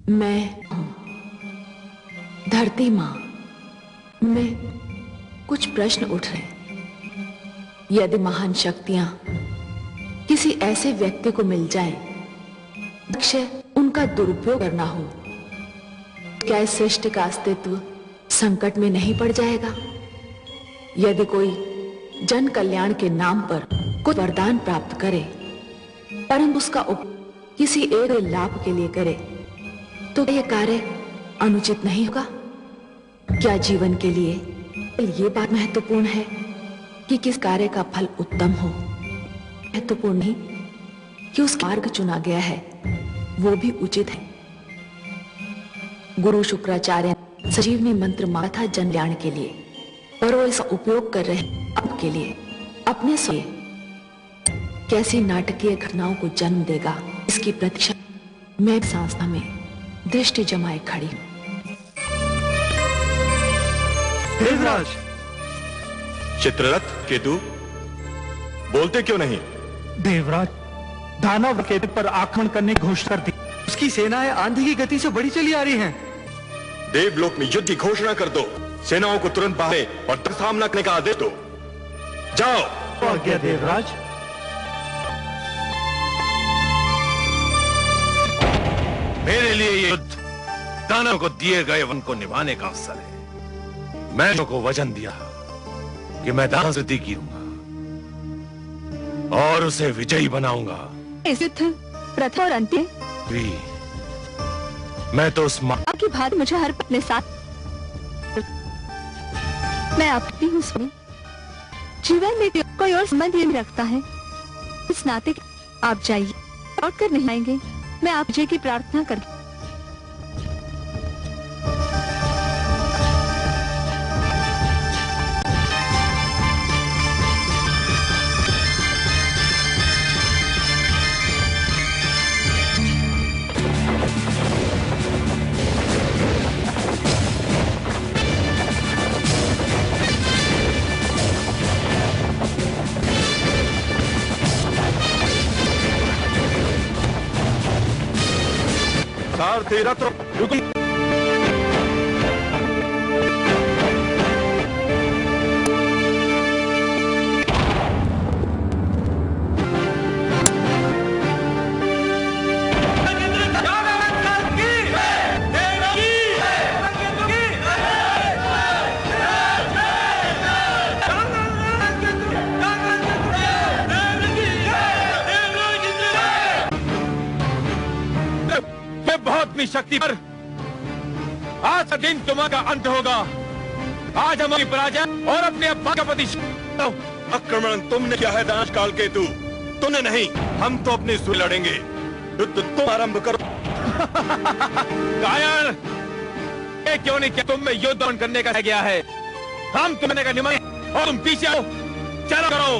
मैं धरती मां में कुछ प्रश्न उठ रहे। यदि महान शक्तियां किसी ऐसे व्यक्ति को मिल जाए लक्ष्य उनका दुरुपयोग करना हो, क्या इस सृष्टि का अस्तित्व संकट में नहीं पड़ जाएगा? यदि कोई जन कल्याण के नाम पर कुछ वरदान प्राप्त करे परंतु उसका उपयोग किसी एक लाभ के लिए करे तो यह कार्य अनुचित नहीं होगा? क्या जीवन के लिए ये बात महत्वपूर्ण है कि किस कार्य का फल उत्तम हो? महत्वपूर्ण नहीं कि उस मार्ग चुना गया है वो भी उचित है। गुरु शुक्राचार्य ने संजीवनी मंत्र मांगा था जन कल्याण के लिए, पर वो इसका उपयोग कर रहे आपके लिए, अपने स्वयं कैसी नाटकीय घटनाओं को जन्म देगा इसकी प्रतीक्षा मैं संस्था में दृष्टि जमाए खड़ी हूं। देवराज, चित्ररथ, केतु, बोलते क्यों नहीं? देवराज, दानव केतु पर आक्रमण करने की घोषणा कर दी। उसकी सेनाएं आंधी की गति से बढ़ी चली आ रही हैं। देवलोक में युद्ध की घोषणा कर दो, सेनाओं को तुरंत बाहर और सामना करने का आदेश दो। जाओ। आज्ञा देवराज। मेरे लिए ये युद्ध दानव को दिए गए वन को निभाने का अवसर है। मैं को वचन दिया कि मैं दानव से गिरूंगा और उसे विजयी बनाऊंगा। इस युद्ध प्रथम और अंतिम मैं तो उस मां की बात मुझे हर अपने साथ मैं अपनी हूँ स्वामी। जीवन में कोई और संबंध ही नहीं रखता है। इस नाते आप जाइए, लौट कर नहीं आएंगे। मैं आप विजय की प्रार्थना कर सारथी रथ रुको। अपनी शक्ति पर आज का दिन तुम्हारा अंत होगा। आज हमारी पराजय और अपने अब्बा का प्रतिशोध। आक्रमण तुमने किया है दानव काल केतु, तूने नहीं। हम तो अपनी सुई लड़ेंगे। युद्ध तुम आरंभ करो। कायर, ये क्यों नहीं किया? तुम में युद्ध करने का गया है। हम तुम्हें का निमन और तुम पीछे आओ। चलो करो।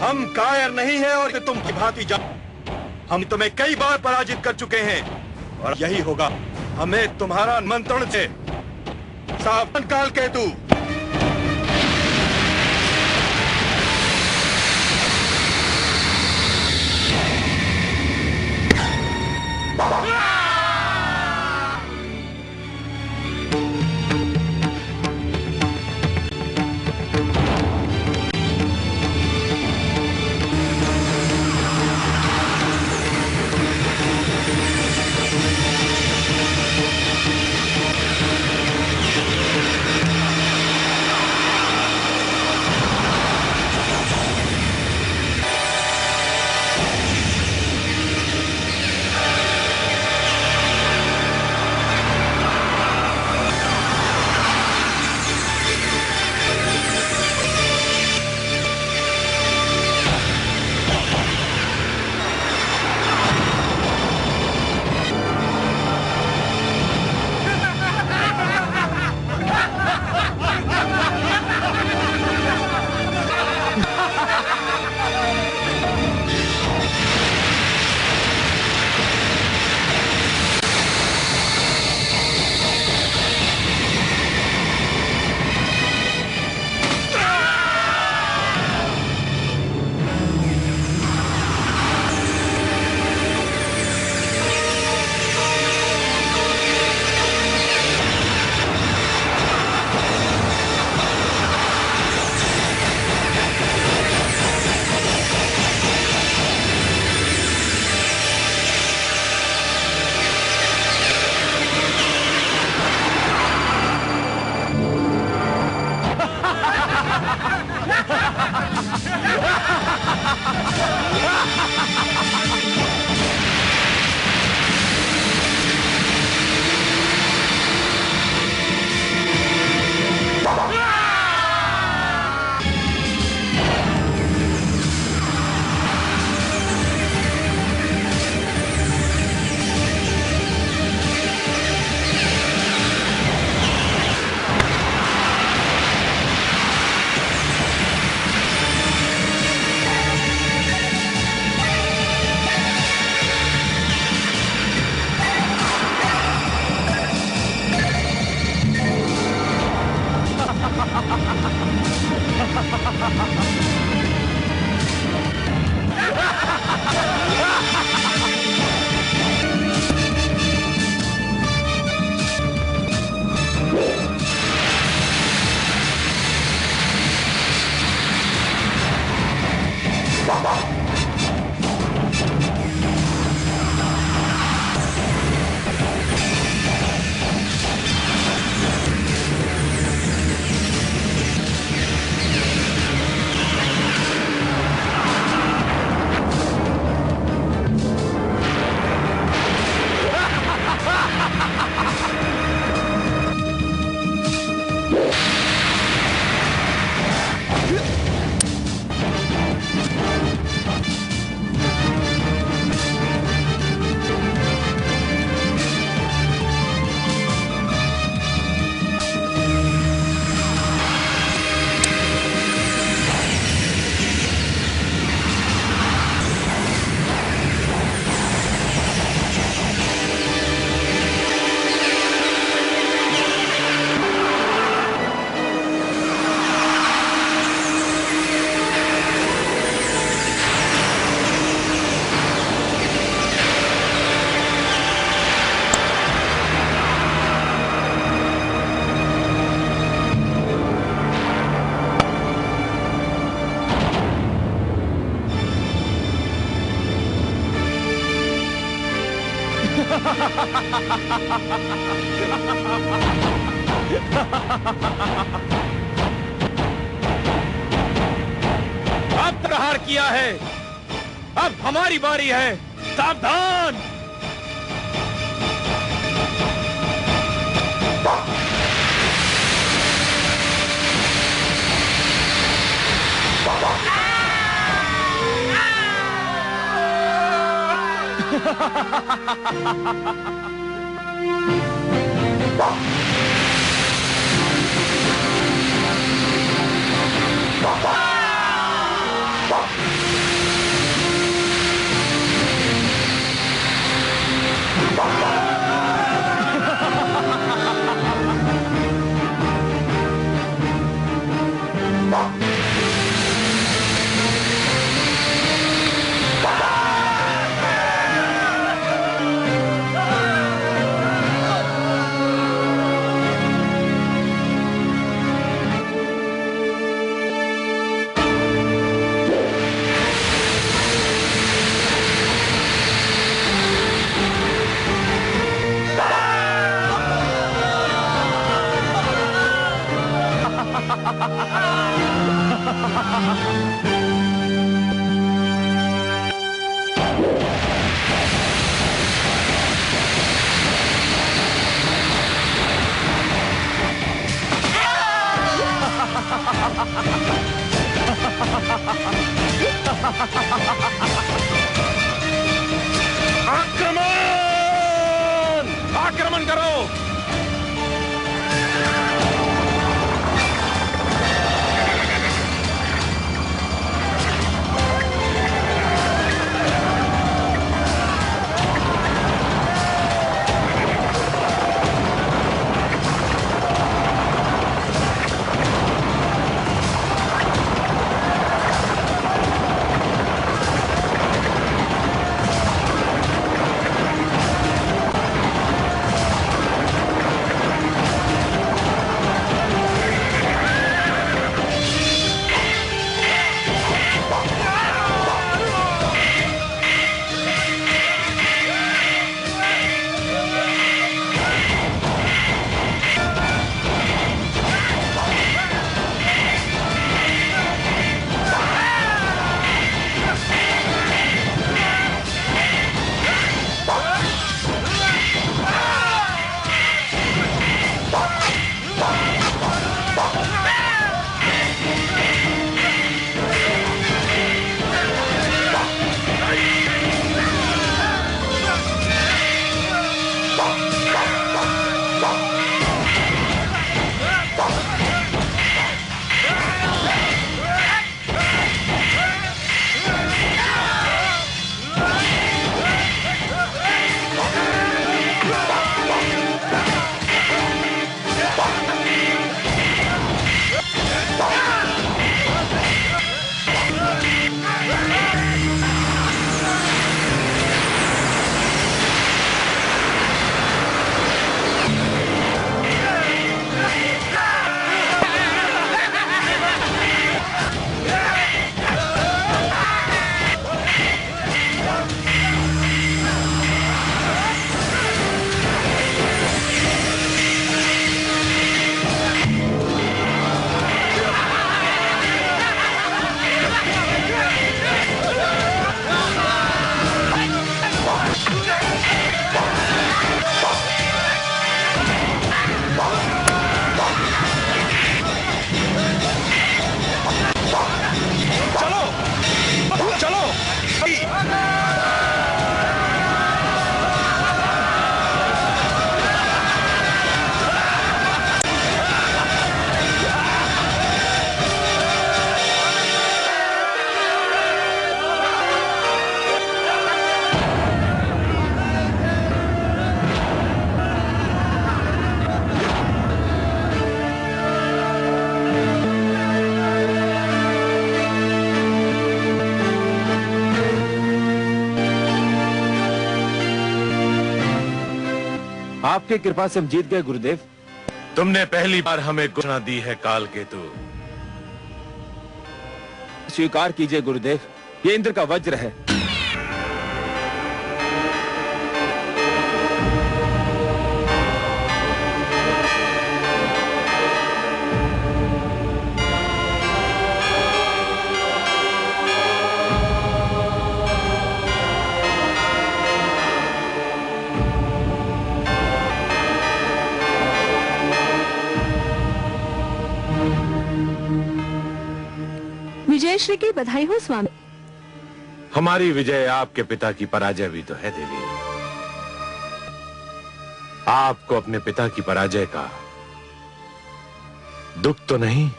हम कायर नहीं है और तुम की भांति जाओ। हम तुम्हें कई बार पराजित कर चुके हैं और यही होगा। हमें तुम्हारा निमंत्रण से सावधान काल केतु। अब प्रहार किया है, अब हमारी बारी है। सावधान! आक्रमण! आक्रमण करो! आपके कृपा से हम जीत गए गुरुदेव। तुमने पहली बार हमें घोषणा दी है काल केतु। स्वीकार कीजिए गुरुदेव, ये इंद्र का वज्र है। विजय श्री की बधाई हो स्वामी। हमारी विजय आपके पिता की पराजय भी तो है देवी। आपको अपने पिता की पराजय का दुख तो नहीं?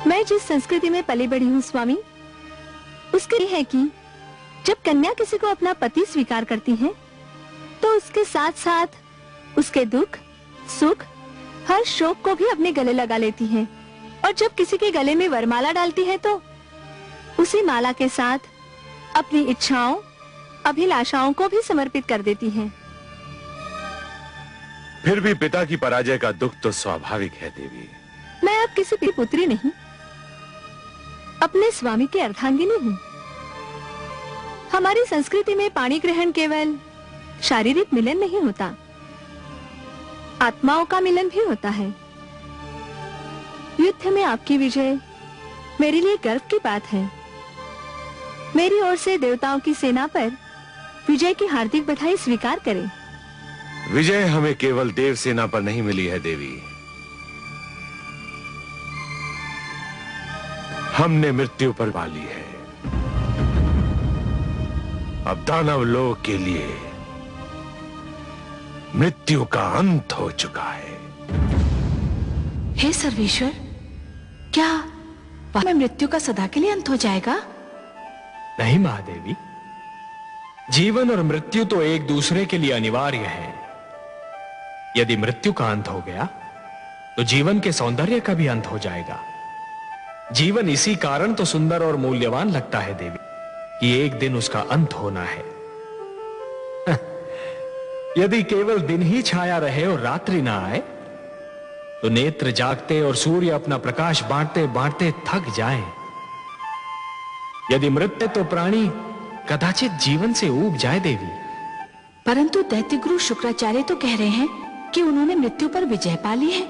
मैं जिस संस्कृति में पली बड़ी हूँ स्वामी, उसके ये है कि जब कन्या किसी को अपना पति स्वीकार करती है तो उसके साथ साथ उसके दुख, सुख, हर शोक को भी अपने गले लगा लेती है। और जब किसी के गले में वरमाला डालती है तो उसी माला के साथ अपनी इच्छाओं, अभिलाषाओं को भी समर्पित कर देती है। फिर भी पिता की पराजय का दुख तो स्वाभाविक है देवी। मैं अब किसी की पुत्री नहीं, अपने स्वामी की अर्धांगिनी हूँ। हमारी संस्कृति में पाणी ग्रहण केवल शारीरिक मिलन नहीं होता, आत्माओं का मिलन भी होता है। युद्ध में आपकी विजय मेरे लिए गर्व की बात है। मेरी ओर से देवताओं की सेना पर विजय की हार्दिक बधाई स्वीकार करें। विजय हमें केवल देव सेना पर नहीं मिली है देवी, हमने मृत्यु पर पाली है। अब दानव लोक के लिए मृत्यु का अंत हो चुका है। हे सर्वेश्वर, क्या वास्तव में मृत्यु का सदा के लिए अंत हो जाएगा? नहीं महादेवी, जीवन और मृत्यु तो एक दूसरे के लिए अनिवार्य है। यदि मृत्यु का अंत हो गया तो जीवन के सौंदर्य का भी अंत हो जाएगा। जीवन इसी कारण तो सुंदर और मूल्यवान लगता है देवी कि एक दिन उसका अंत होना है। यदि केवल दिन ही छाया रहे और रात्रि ना आए तो नेत्र जागते और सूर्य अपना प्रकाश बांटते बांटते थक जाएं। यदि मृत्यु तो प्राणी कदाचित जीवन से ऊब जाए देवी। परंतु दैत्य गुरु शुक्राचार्य तो कह रहे हैं कि उन्होंने मृत्यु पर विजय पा ली है।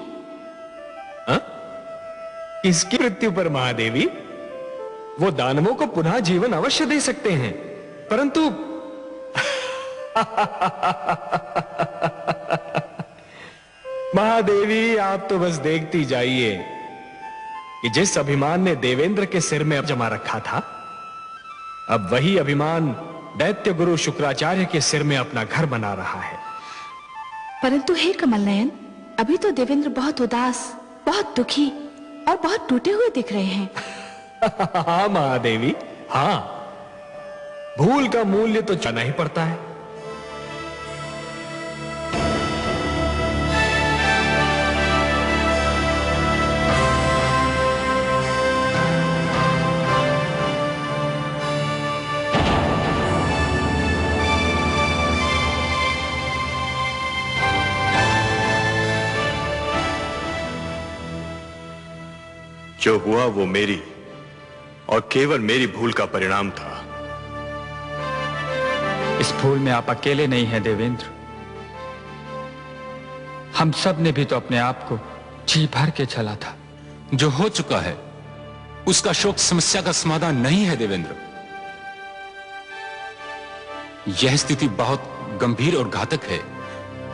किसकी मृत्यु पर महादेवी? वो दानवों को पुनः जीवन अवश्य दे सकते हैं, परंतु महादेवी आप तो बस देखती जाइए कि जिस अभिमान ने देवेंद्र के सिर में जमा रखा था, अब वही अभिमान दैत्य गुरु शुक्राचार्य के सिर में अपना घर बना रहा है। परंतु हे कमल नयन, अभी तो देवेंद्र बहुत उदास, बहुत दुखी और बहुत टूटे हुए दिख रहे हैं। हाँ महादेवी, हाँ, भूल का मूल्य तो जाना ही पड़ता है। जो हुआ वो मेरी और केवल मेरी भूल का परिणाम था। इस भूल में आप अकेले नहीं हैं देवेंद्र। हम सब ने भी तो अपने आप को जी भर के चला था। जो हो चुका है उसका शोक समस्या का समाधान नहीं है देवेंद्र। यह स्थिति बहुत गंभीर और घातक है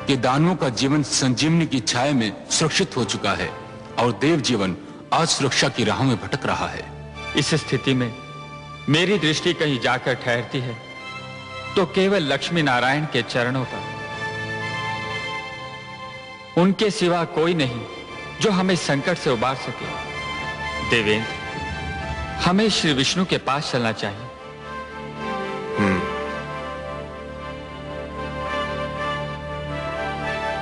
कि दानवों का जीवन संजीवनी की छाया में सुरक्षित हो चुका है और देव जीवन आज सुरक्षा की राहों में भटक रहा है। इस स्थिति में मेरी दृष्टि कहीं जाकर ठहरती है तो केवल लक्ष्मी नारायण के चरणों पर। उनके सिवा कोई नहीं जो हमें संकट से उबार सके। देवेंद्र, हमें श्री विष्णु के पास चलना चाहिए।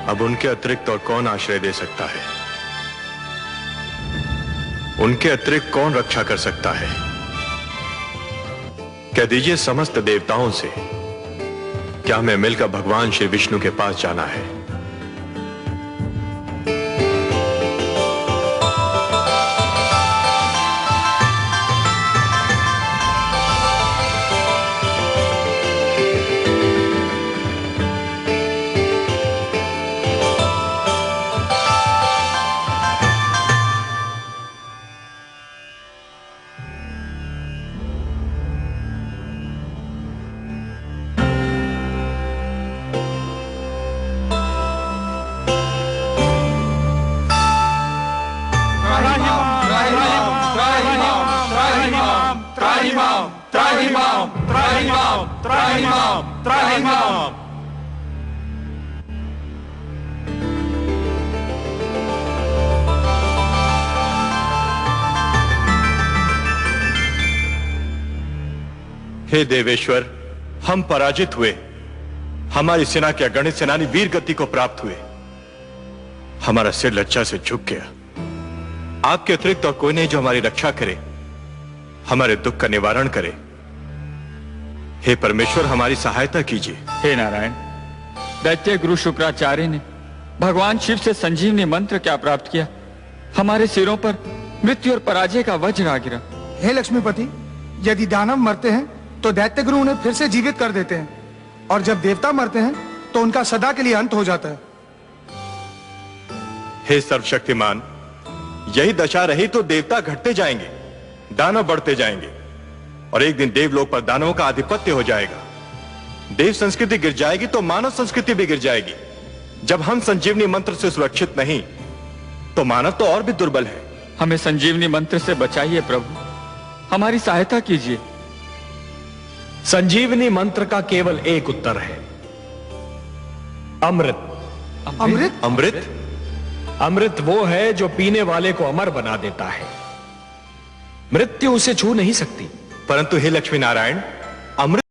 अब उनके अतिरिक्त और कौन आश्रय दे सकता है? उनके अतिरिक्त कौन रक्षा कर सकता है? कह दीजिए समस्त देवताओं से क्या हमें मिलकर भगवान श्री विष्णु के पास जाना है? हे देवेश्वर, हम पराजित हुए। हमारी सेना के अगणित सेनानी वीर गति को प्राप्त हुए। हमारा सिर लज्जा से झुक गया। आपके अतिरिक्त और कोई नहीं जो हमारी रक्षा करे, हमारे दुख का निवारण करे। हे परमेश्वर, हमारी सहायता कीजिए। हे नारायण, दैत्य गुरु शुक्राचार्य ने भगवान शिव से संजीवनी मंत्र क्या प्राप्त किया? हमारे सिरों पर मृत्यु और पराजय का वज्र आ गिरा। हे लक्ष्मीपति, यदि दानव मरते हैं तो दैत्य गुरु उन्हें फिर से जीवित कर देते हैं, और जब देवता मरते हैं तो उनका सदा के लिए अंत हो जाता है। हे सर्वशक्तिमान, यही दशा रही तो देवता घटते जाएंगे, दानव बढ़ते जाएंगे, और एक दिन देवलोक पर दानवों का आधिपत्य हो जाएगा। देव संस्कृति गिर जाएगी तो मानव संस्कृति भी गिर जाएगी। जब हम संजीवनी मंत्र से सुरक्षित नहीं तो मानव तो और भी दुर्बल है। हमें संजीवनी मंत्र से बचाइए प्रभु, हमारी सहायता कीजिए। संजीवनी मंत्र का केवल एक उत्तर है, अमृत। अमृत? अमृत? अमृत वो है जो पीने वाले को अमर बना देता है। मृत्यु उसे छू नहीं सकती। परंतु हे लक्ष्मी नारायण, अमृत